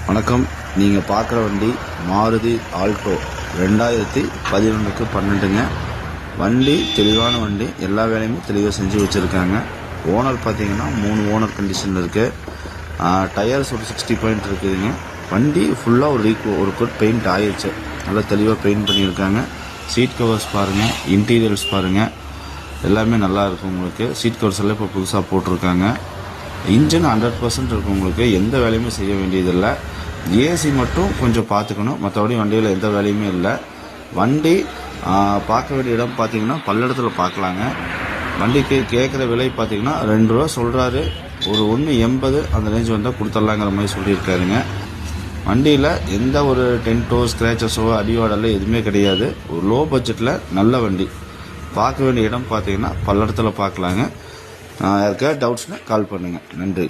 வணக்கம். நீங்கள் பார்க்குற வண்டி மாருதி ஆல்டோ 2011க்கு 12ங்க. வண்டி தெளிவான வண்டி, எல்லா வேலையுமே தெளிவாக செஞ்சு வச்சுருக்காங்க. ஓனர் பார்த்தீங்கன்னா 3 ஓனர் கண்டிஷனில் இருக்குது. டயர்ஸ் ஒரு 60 பாயிண்ட் இருக்குதுங்க. வண்டி ஃபுல்லாக ஒரு கோட் பெயிண்ட் ஆயிடுச்சு. நல்லா தெளிவாக பெயிண்ட் பண்ணியிருக்காங்க. சீட் கவர்ஸ் பாருங்கள், இன்டீரியர்ஸ் பாருங்கள், எல்லாமே நல்லா இருக்கும். உங்களுக்கு சீட் கவர்ஸ் எல்லாம் இப்போ புதுசாக போட்டிருக்காங்க. இன்ஜின் 100% இருக்கும். உங்களுக்கு எந்த வேலையுமே செய்ய வேண்டியதில்லை. ஏசி மட்டும் கொஞ்சம் பார்த்துக்கணும், மற்றபடி வண்டியில் எந்த வேலையுமே இல்லை. வண்டி பார்க்க வேண்டிய இடம் பார்த்தீங்கன்னா பல்லடத்தில் பார்க்கலாங்க. வண்டிக்கு கேட்குற விலை பார்த்தீங்கன்னா 2 ரூபா சொல்கிறாரு. ஒரு 1.80 அந்த ரேஞ்ச் வந்தால் கொடுத்துடலாங்கிற மாதிரி சொல்லியிருக்காருங்க. வண்டியில் எந்த ஒரு டென்ட்டோ ஸ்க்ராச்சஸோ அடிவாடெல்லாம் எதுவுமே கிடையாது. ஒரு லோ பட்ஜெட்டில் நல்ல வண்டி. பார்க்க வேண்டிய இடம் பார்த்தீங்கன்னா பல்லடத்தில் பார்க்கலாங்க. யாருக்கா டவுட்ஸ்னால் கால் பண்ணுங்கள். நன்றி.